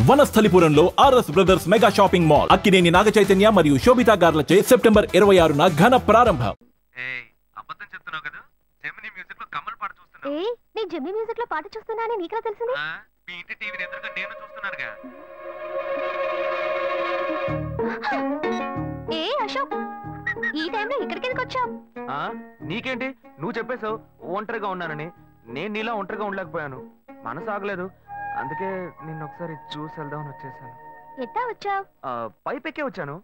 వనస్థలిపురంలో RS brothers mega shopping mall Akkineni Naga Chaitanya మరియు Sobhita గార్లచే September 26న ఘన ప్రారంభం. అబద్ధం చెప్తున్నావు కదా, జెమినీ మ్యూజిక్ లో కమల్ పాట చూస్తున్నా. నీ జెమినీ మ్యూజిక్ లో పాట చూస్తున్నానని నీకెలా తెలిసింది? మీ ఇంటి టీవీని ఎదురుగా నేను చూస్తున్నానుగా. అశోక్, ఈ టైంలో ఇక్కడికి ఎందుకు వచ్చావు? నీకేంటి, నువ్వు చెప్పేశావు ఒంటరిగా ఉన్నానని. నేను నీలా ఒంటరిగా ఉండలేకపోయాను, మనసు ఆగలేదు. అందుకే నిన్న ఒకసారి చూసి వెళ్దామని వచ్చేసాను. ఎట్టా వచ్చావు? పైపెక్కే వచ్చాను.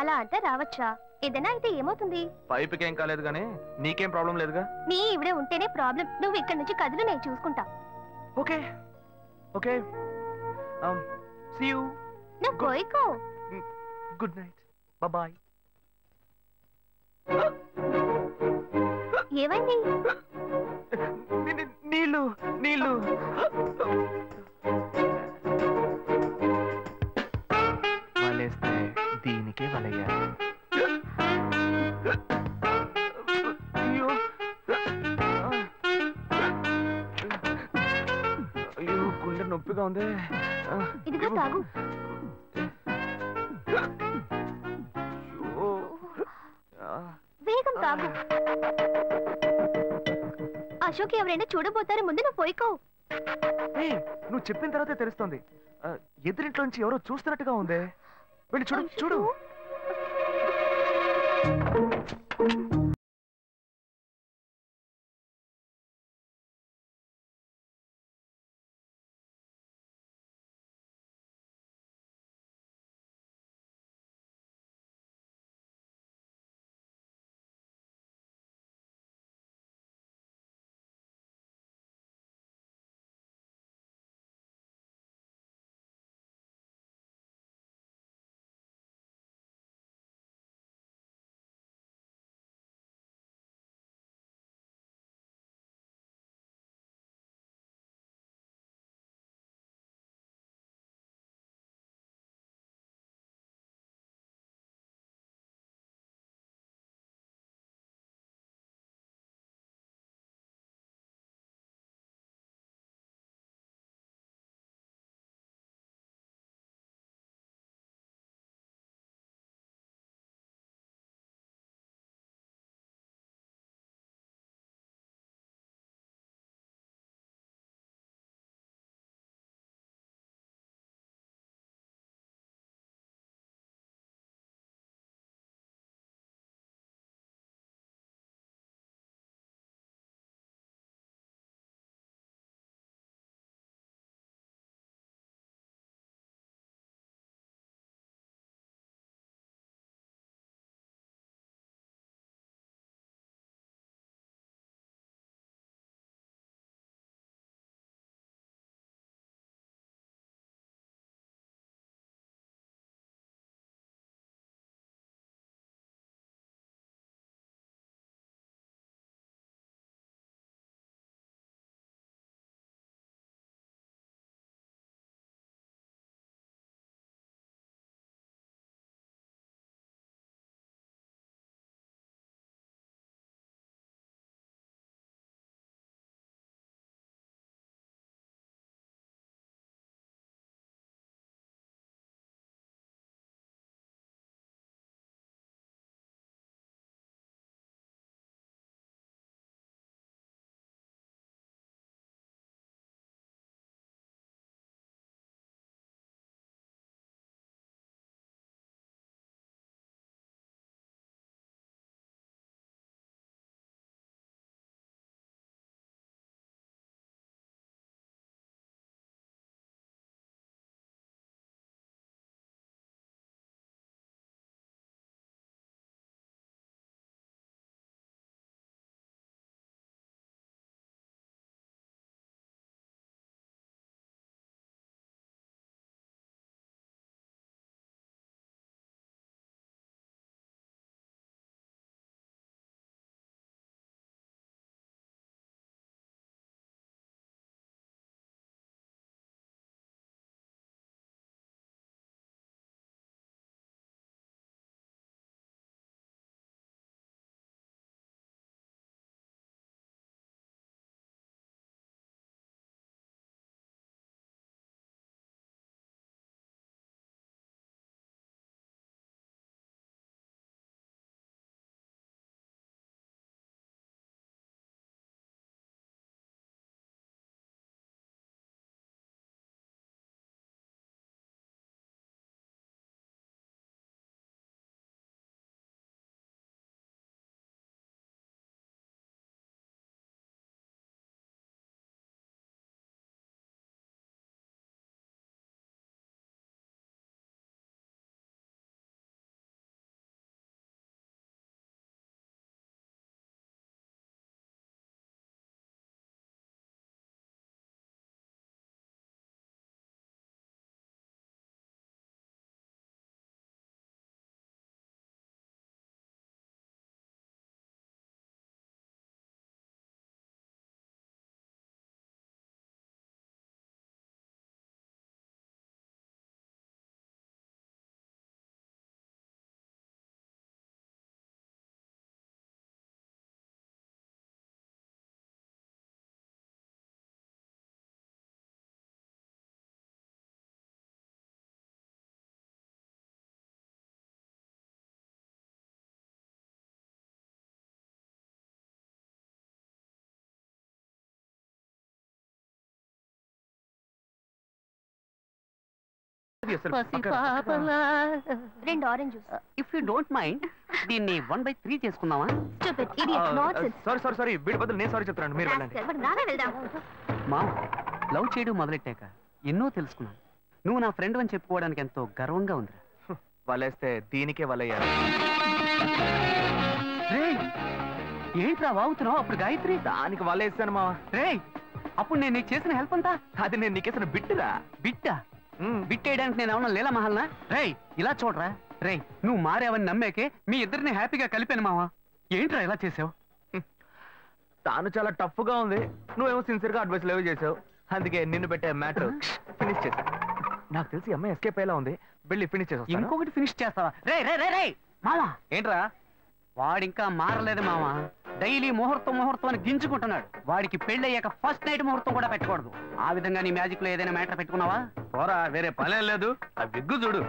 అలా అంటే రావచ్చా? ఏదైనా అయితే ఏమవుతుంది? పైపుకేం కాలేదు గానీ నీకేం ప్రాబ్లం లేదుగా. నీ ఇవిడే ఉంటేనే ప్రాబ్లం. నువ్వు ఇక్కడ నుంచి కదులు, నేను చూసుకుంటా. Okay okay, see you. నువ్వు కోయికో. Good night, bye. ఏమైంది? నీళ్ళు నీళ్ళు. వలేస్తే దీనికే వలయ్యారు. అయ్యో అయ్యో, గుండె నొప్పిగా ఉంది. ఇదిగో తాగు. వేగం తాగు. అశోక్ ఎవరైనా చూడబోతారు, ముందు నువ్వు పోయికో. నువ్వు చెప్పిన తర్వాతే తెలుస్తోంది. ఎదురింట్లో నుంచి ఎవరో చూస్తున్నట్టుగా ఉంది. వెళ్ళి చూడు చూడు. రెండు orange juice. If you don't mind దీన్ని 1/3 చేసుకుందామా? Stupid idiot nonsense. సారీ వీడి బదులు నేను సారీ చెప్తాను, మీరు వెళ్ళండి. మరి నానే వెళ్దాం. మా లవ్ చేయడం మొదలెట్టాక ఎన్నో తెలుసుకున్నాను. నువ్వు నా ఫ్రెండ్ అని చెప్పుకోవడానికి ఎంతో గర్వంగా ఉందిరా. వలేస్తే దీనికే వలయ్యారు. ఏంట్రా వాగుతున్నావు? అప్పుడు గాయత్రి దానికి వలేస్తాను మా. రే అప్పుడు నేను నీకు చేసిన హెల్ప్ అంతా అది నేను నీకేసిన బిట్టురా. బిట్టా? బిట్టేయడానికి నేను ఏమన్నా లీలా మహల్నా? రేయ్ ఇలా చూడరా. రేయ్ నువ్వు మారేవని నమ్మేకే మీ ఇద్దరిని హ్యాపీగా కలిపాను మావా. ఏంట్రా ఇలా చేసావు? తాను చాలా టఫ్ గా ఉంది, నువ్వేమో సిన్సియర్ గా అడ్వైస్ లేవు చేసావు. అందుకే నిన్ను పెట్టే మ్యాటర్ ఫినిష్ చేసా. నాకు తెలిసి అమ్మాయి ఎస్కేప్ అయ్యేలా ఉంది, వెళ్ళి ఫినిష్ చేసా. ఇంకొకటి ఫినిష్ చేస్తావా? రే రే రే రే మావా. ఏంట్రా? వాడింకా మారలేదు మావా. డైలీ ముహూర్తం అని గింజుకుంటున్నాడు. వాడికి పెళ్ళయ్యాక ఫస్ట్ నైట్ ముహూర్తం కూడా పెట్టకూడదు. ఆ విధంగా నీ మ్యాజిక్ లో ఏదైనా మ్యాటర్ పెట్టుకున్నావా? పోరా, వేరే పనేం లేదు. ఆ విగ్గు చూడు.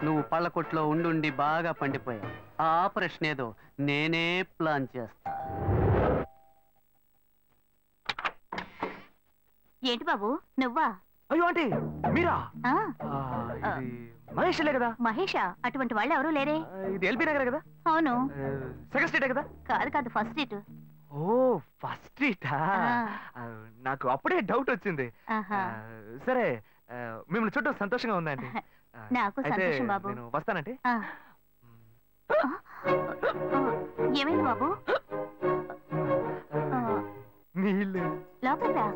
నువ్వు పళ్ళకొట్లో ఉండి బాగా పండిపోయావు. ఆ ఆపరేషన్ ఏదో నేనే ప్లాన్ చేస్తా. ఏంటి బాబు నువ్వా? అయ్యో ఆంటీ మీరా? ఇది మహేష్లే కదా? మహేషా? అటువంటి వాళ్ళు ఎవరు లేరే. ఇది ఎల్బీ నగర్ కదా? అవును. సెకండ్ స్ట్రీట్ కదా? కాదు ఫస్ట్ స్ట్రీట్. ఓ ఫస్ట్ స్ట్రీటా? నాకు అప్పుడే డౌట్ వచ్చింది. సరే మిమ్మల్ని చుట్టూ సంతోషంగా ఉందండి. నాకు సంతోషం బాబు. నేను వస్తానంటే. ఏమైంది బాబు? నీళ్ళు లోపల రా.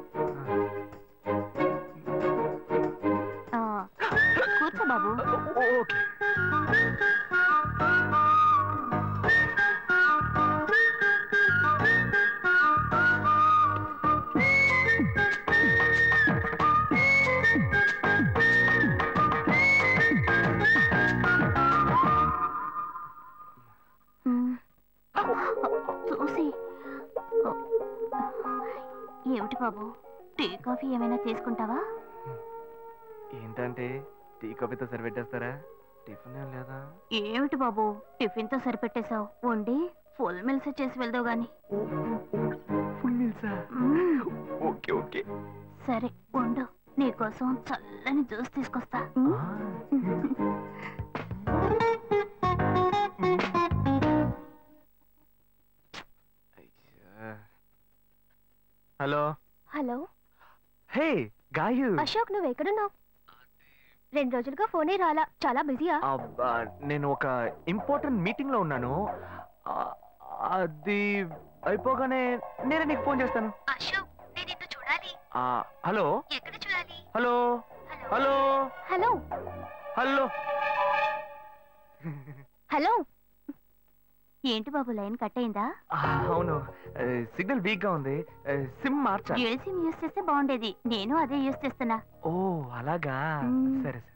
కూర్చో బాబు. ఓకే. చూసి ఏమిటి బాబు, టీ కాఫీ ఏమైనా తీసుకుంటావా? ఏంటంటే టీ కాఫీతో సరిపెట్టేస్తారా? టిఫిన్ ఏం లేదా? ఏమిటి బాబు టిఫిన్ తో సరిపెట్టేశావు? వండి ఫుల్ మిల్స్ చేసి వెళ్దావు గాని. ఫుల్ మిల్సా? ఓకే ఓకే సరే వండు, నీకోసం చల్లని జ్యూస్ తీసుకొస్తా. Hello hello. Hey Gayu. Ashok నువ్వు ఎక్కడున్నావు? 2 రోజులుగా ఫోనే రాలా, చాలా బిజీయా? నేను ఒక ఇంపార్టెంట్ మీటింగ్ లో ఉన్నాను. అది అయిపోగానే నేనే నీకు ఫోన్ చేస్తాను. అశోక్ నేను నిన్ను చూడాలి. హలో. ఎక్కడ చూడాలి? Hello hello hello hello hello. ఏంటి బాబు లైన్ కట్ అయిందా? అవును, సిగ్నల్ వీక్ గా ఉంది. సిమ్ మార్చా. డ్యూయల్ సిమ్ యూస్ చేస్తే బాగుండేది, నేను అదే యూస్ చేస్తున్నా. ఓ అలాగా, సరే సరే.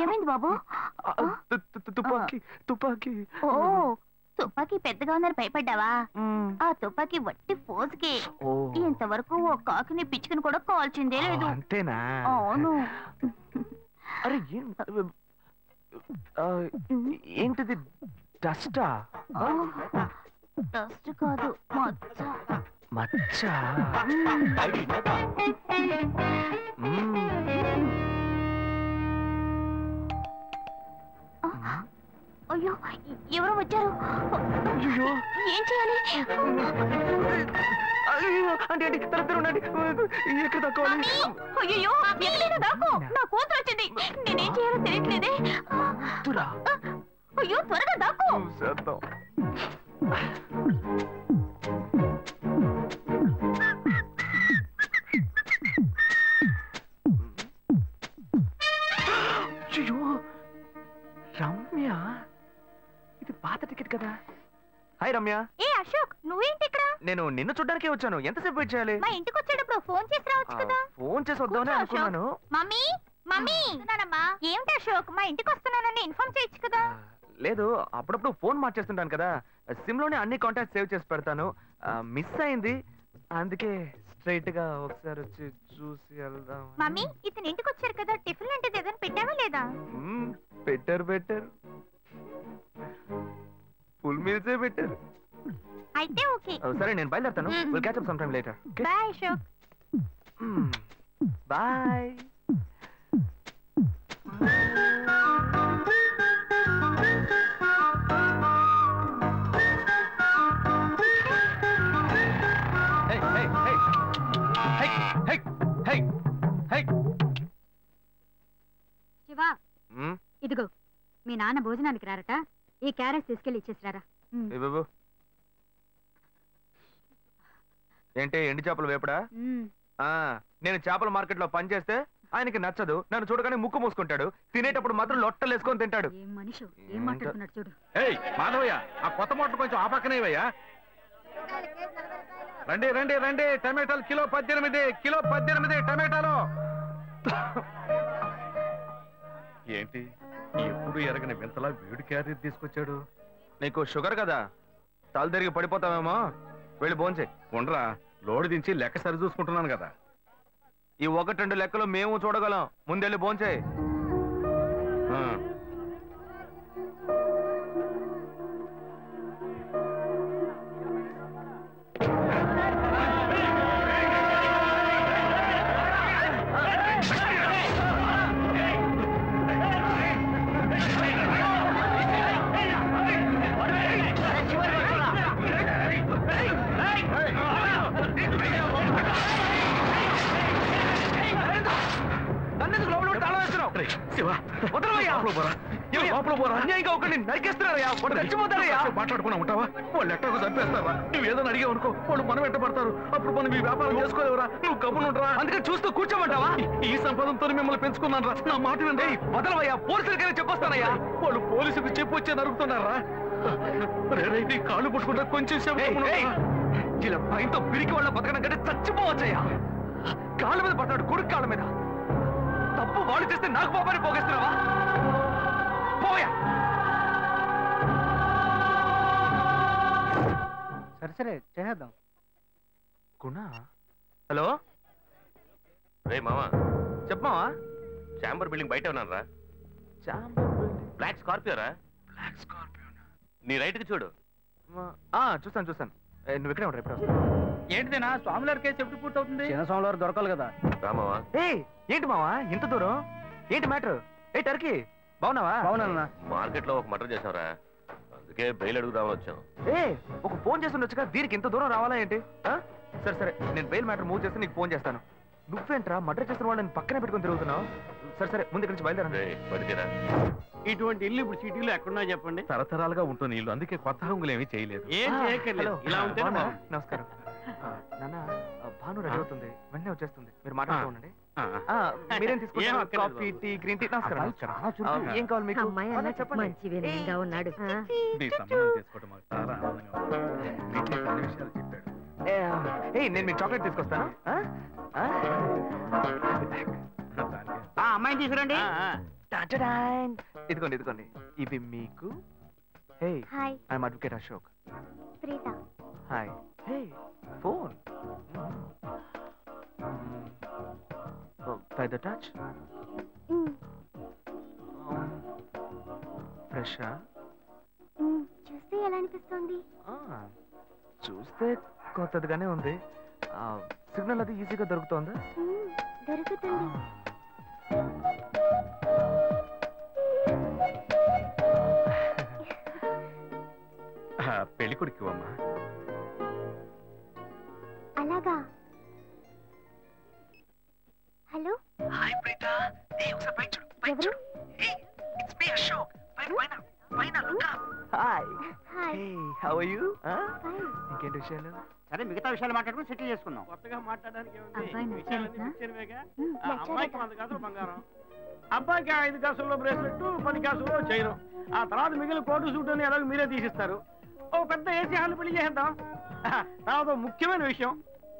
ఏమైంది బాబు? తుపాకీ తుపాకీ. ఓ తుపాకీ పెద్దగా ఉందని భయపడ్డావా? ఆ తుపాకీ వట్టి ఫోజుకే. ఇంతవరకు ఓ కాకిని పిచ్చుకుని కూడా కాల్చిందే లేదు. అంతేనా? అవును. అరే ఏంటిది? డస్టా? డస్ట్ కాదు, మచ్చ. మచ్చ? అయ్యో ఎవరో వచ్చారు. ఏం చేయాలి? అంటే ఉండండి, ఎక్కడ తక్కువాలి? అయ్యో ఎక్కడైనా దాక్కో, నా కూతురు వచ్చింది. నేనేం చేయాలో తెలియట్లేదే. అయ్యో త్వరగా దాక్కో. రమ్య, ఇది పాత టికెట్ కదా? హాయ్ రమ్య. ఏ అశోక్ నువ్వేంటి ఇక్కడ? నేను నిన్ను చూడ్డానికే వచ్చాను. ఎంతసేపు వెయిట్ చేయాలి? మా ఇంటికి వచ్చేటప్పుడు ఫోన్ చేసి రావచ్చు కదా. ఫోన్ చేసి వద్దామని అనుకున్నాను. మమ్మీ మమ్మీ ఏమిటి అశోక్ మా ఇంటికి వస్తున్నానని ఇన్ఫార్మ్ చేయొచ్చు కదా. లేదు, అప్పుడప్పుడు ఫోన్ మార్చేస్తుంటాను కదా, సిమ్ లోనే అన్ని కాంటాక్ట్ సేవ్ చేసి పెడతాను. మిస్ అయింది, అందుకే స్ట్రైట్ గా ఒకసారి వచ్చి చూసి వెళ్దాం. మమ్మీ ఇతను ఇంటికి వచ్చారు కదా, టిఫిన్ లాంటిది ఏదైనా పెట్టావా లేదా? బెటర్ ఫుల్ మీల్సే బెటర్. అయితే ఓకే. సరే నేను బయలుదేరుతాను. Will catch up some time later. Bye Ashok. Bye. Shiva, ఇదిగో మీ నాన్న భోజనానికి రారట, ఈ క్యారెట్ తీసుకెళ్లి ఇచ్చేసిరారా. బాబు ఏంటి ఎండి చేపలు వేపడా? నేను చేపల మార్కెట్ లో పనిచేస్తే ఆయనకి నచ్చదు, నన్ను చూడగానే ముక్కు మూసుకుంటాడు, తినేటప్పుడు మాత్రం లొట్టలు వేసుకొని తింటాడు. ఏం మనిషి ఏం మాట్లాడుతున్నాడు చూడు. మాధవయ్య, ఆ కొత్త మోటార్ కొంచెం ఆ పక్కనేవయ్యా. రండి రండి రండి, టమాటాలు కిలో 18 టమాటాలు. ఏంటి ఎప్పుడు ఎరగని వింతలా వేడి క్యారెట్ తీసుకొచ్చాడు? నీకు షుగర్ కదా, తల తిరిగి పడిపోతావేమో, వెళ్ళి భోంచే. ఉండరా, లోడు దించి లెక్క సరి చూసుకుంటున్నాను కదా. ఈ 1-2 లెక్కలు మేము చూడగలం, ముందెళ్ళి భోంచే. మాట్లాడుకున్నా ఉంటావా? వాళ్ళు ఎట్టకు చంపేస్తారా? నువ్వు ఏదైనా అడిగావు అనుకో, వాళ్ళు మనం వెంట పడతారు, అప్పుడు మనం ఈ వ్యాపారం చేసుకోలేవరా? నువ్వు కబునుంటరా, అందుకని చూస్తూ కూర్చోమంటావా? ఈ సంపాదనతో మిమ్మల్ని పెంచుకున్నాను రా, నా మాట వినండి. వదలవయ్యా, పోలీసులకైనా చెప్పొస్తానయ్యా. వాళ్ళు పోలీసులకు చెప్పు వచ్చే నరుగుతున్నారా? నీ కాళ్ళు పుట్టుకుంటా కొంచెం సేపు. ఇలా భయంతో పిరికి వాళ్ళ బతకడం కంటే చచ్చిపోవచ్చయ్యా. కాళ్ళ మీద పడ్డాడు, కొడుకు కాళ్ళ మీద. తప్పు వాళ్ళు చేస్తే నాకు పాపాన్ని పోగేస్తున్నావా? పోయా. సరే చేద్దాం. గుణ, హలో. రే మామా, చెప్పమావా. చాంబర్ బిల్డింగ్ బయట ఉన్నాను రా. బ్లాక్ స్కార్పియో రా. బ్లాక్ స్కార్పియో నీ రైట్ కి చూడు. చూస్తాను. నువ్వు ఇక్కడే ఉంటావు, ఎప్పుడు వస్తావు? ఏంటిదేనా స్వామివారి కేసు ఎప్పుడు పూర్తవుతుంది? చిన్న స్వామివారు దొరకాలి కదా. రామావా, ఏంటి మావా ఇంత దూరం? ఏంటి మ్యాటర్? టర్కీ బాగున్నావా? బాగున్నా. మార్కెట్ లో ఒక మర్డర్ చేసావురా, అందుకే బెయిల్ అడుగుదామని వచ్చాం. ఒక ఫోన్ చేసి ఉండొచ్చుగా, దీనికి ఇంత దూరం రావాలా ఏంటి? సరే నేను బెయిల్ మ్యాటర్ మూవ్ చేస్తే నీకు ఫోన్ చేస్తాను. నువ్వేంట్రా మర్డర్ చేసిన వాళ్ళని పక్కనే పెట్టుకుని తిరుగుతున్నావు? సరే ముందు ఇక్కడి నుంచి బయలుదేరా. ఇటువంటి ఇల్లు ఇప్పుడు సిటీలో ఎక్కడున్నా చెప్పండి. తరతరాలుగా ఉంటుంది ఇల్లు, అందుకే కొత్త హంగులు ఏమీ చేయలేదు. ఏం చేయక్కర్లేదు, ఇలా ఉంటే నమస్కారం నాన్న. భాను రెడీ అవుతుంది, వెంటనే వచ్చేస్తుంది, మీరు మాట్లాడుతూ ఉండండి. మీరేం తీసుకుంటారు? Coffee, tea, green tea? నమస్కారం. ఏం కావాలి మీకు? మంచి ఉన్నాడు. నీ సంబంధం చేసుకోవడం మాకు చాలా ఆనందంగా ఉంది. నీకు కొన్ని విషయాలు చెప్పాడు. నేను మీకు చాక్లెట్ తీసుకొస్తాను. అమ్మాయిని తీసుకురండి. ఇదిగోండి ఇవి మీకు. I'm advocate Ashok. Hi. Phone by the touch. ఫ్రెషా? చూస్తే ఎలా అనిపిస్తుంది? చూస్తే కొత్తదిగానే ఉంది. సిగ్నల్ అది ఈజీగా దొరుకుతుందా? దొరుకుతుంది. పెళ్లి కొడుకు అమ్మా. అలాగా. హలో. హాయ్ ప్రీత. ఒకసారి పైకి చూడు. ఎవరు? It's me Ashok. పైన look up. Hi. How are you? ఇంకేంటి విషయాలు? సరే మిగతా విషయాలు మాట్లాడుకుని సెటిల్ చేసుకుందాం. కొత్తగా మాట్లాడడానికి అమ్మాయికి 100 కాసులు బంగారం, అబ్బాయికి 5 కాసుల్లో బ్రేస్లెట్, 10 కాసుల్లో చైన్, ఆ తర్వాత మిగిలిన కోటు సూట్ అని ఎలాగో మీరే తీసిస్తారు. ఓ పెద్ద ఏసీ హాల్ పెళ్లి చేద్దాం. తర్వాత ముఖ్యమైన విషయం,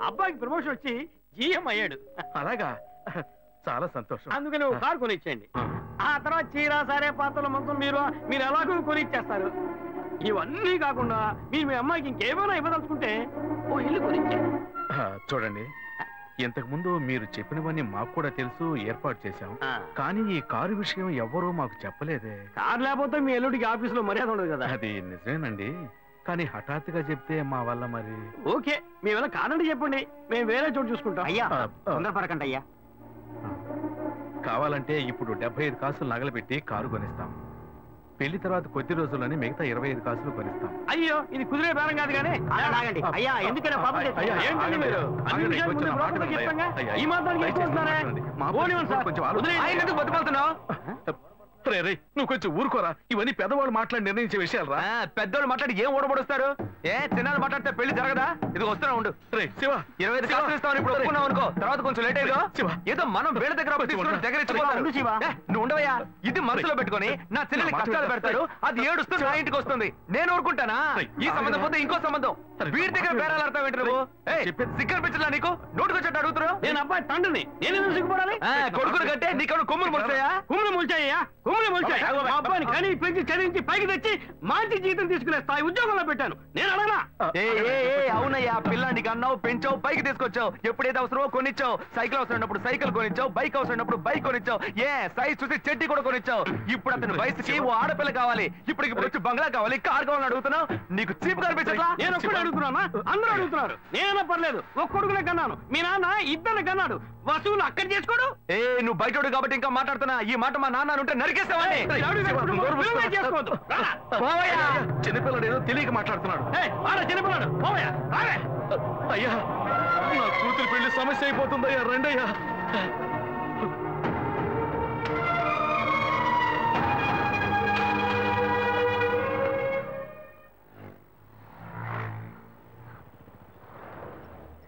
అబ్బాయికి ప్రమోషన్ వచ్చి జీఎం అయ్యాడు. అలాగా, చాలా సంతోషం. అందుకని ఒక కారు కొనిచ్చేయండి. ఆ తర్వాత చీర, సారే, పాత్రల మొత్తం మీరు ఎలాగో కొనిచ్చేస్తారు. ఇవన్నీ కాకుండా మీరు మీ అమ్మాయికి ఇంకేమైనా ఇవ్వదలుచుకుంటే ఓ ఇల్లు కొనిచ్చేయండి. చూడండి, ఇంతకు ముందు మీరు చెప్పినవన్నీ మాకు కూడా తెలుసు, ఏర్పాటు చేశాం. కానీ ఈ కారు విషయం ఎవ్వరూ మాకు చెప్పలేదే. కారు లేకపోతే మీ ఎల్లుడికి ఆఫీసులో మర్యాద ఉండదు కదా. అది నిజమేనండి, కానీ హఠాత్తుగా చెప్తే మా వల్ల మరి. ఓకే, మీ వల్ల కాదండి చెప్పండి, మేము వేరే చోటు చూసుకుంటాం. అయ్యా తొందరపడకండి అయ్యా. కావాలంటే ఇప్పుడు 75 కాసులు నగలబెట్టి కారు కొనిస్తాం. పెళ్లి తర్వాత కొద్ది రోజుల్లోనే మిగతా 25 కాసులు కొనిస్తాం. అయ్యో ఇది కుదిరే బేరం కాదు కానీ ఆగండి. అయ్యా ఎందుకైనా పాపం చేస్తున్నారు? ఏంటండి మీరు? అన్ని విషయాలు ముందు బ్రోకర్తో చెప్తాంగా? ఈ మాత్రానికి ఎక్కువస్తున్నారా? పోనివ్వండి సార్. ఆయన ఎందుకు బతుకుతున్నావు? రే నువ్వు కొంచెం ఊరుకోరా. ఇవన్నీ పెద్దవాళ్ళు మాట్లాడి నిర్ణయించే విషయాలు రా. పెద్దోళ్ళు మాట్లాడి ఏం ఓడబడుస్తారు? చిన్నాళ్ళు మాట్లాడితే పెళ్లి జరగదా? ఇది వస్తున్నా ఉండు. రే శివ 25 కాసులు ఇస్తామని ఇప్పుడు ఒప్పుకున్నావు అనుకో, తర్వాత కొంచెం లేట్ అయ్యో ఏదో మనం వేడ దగ్గర దగ్గర నువ్వు ఉండవయ్యా. ఇది మనసులో పెట్టుకొని నా చెల్లెలి కష్టాలు పెడతాడు, అది ఏడుస్తూ నా ఇంటికి వస్తుంది. నేను ఊరుకుంటానా? ఈ సంబంధం పోతే ఇంకో సంబంధం. వీడి దగ్గర బేరాలు ఆడతావేంటి నువ్వు? సిగ్గర్ పిచ్చలా నీకు? నోటుకొచ్చేట్టు అడుగుతున్నావు. నేను అబ్బాయి తండ్రిని, నేను ఎందుకు సిగ్గుపడాలి? కొడుకులు కంటే నీకు కొమ్ములు మొలుస్తాయా? కుమ్ములు మొలిచాయ్యా, కుమ్ములు మొలిచాయి. మా అబ్బాయిని కని పెంచి చదివించి పైకి తెచ్చి మంచి జీతం తీసుకునే స్థాయి ఉద్యోగంలో పెట్టాను. నేను అడగనా? అవునయ్యా, పిల్లానికి అన్నావు, పెంచావు, పైకి తీసుకొచ్చావు. ఎప్పుడైతే అవసరమో కొనిచ్చావు. సైకిల్ అవసరమైనప్పుడు సైకిల్ కొనిచ్చావు, బైక్ అవసరమైనప్పుడు బైక్ కొనిచ్చావు. సైజ్ చూసి చెట్టి కూడా కొనిచ్చావు. ఇప్పుడు అతని వయసుకి ఓ ఆడపిల్ల కావాలి. ఇప్పుడు వచ్చి బంగ్లా కావాలి, కార్ కావాలని అడుగుతున్నావు. నీకు చీప్ కనిపించట్లా? నేను ఒక్కడే అడుగుతున్నా? అందరూ అడుగుతున్నారు. నేనైనా పర్లేదు, ఒక్క కొడుకునే కన్నాను. మీ నాన్న ఇద్దరు కన్నాడు. వసూలు అక్కడ చేసుకోడు. నువ్వు బయటోడు కాబట్టి ఇంకా మాట్లాడుతున్నా. ఈ మాట మా నాన్న ఉంటే నరికేస్తావని. చిన్నపిల్లడు ఏదో తెలియక మాట్లాడుతున్నాడు. చిన్నపిల్లడు అయ్యా నా కూతురు పెళ్లి సమస్య అయిపోతుందయ్యా. రండయ్యా.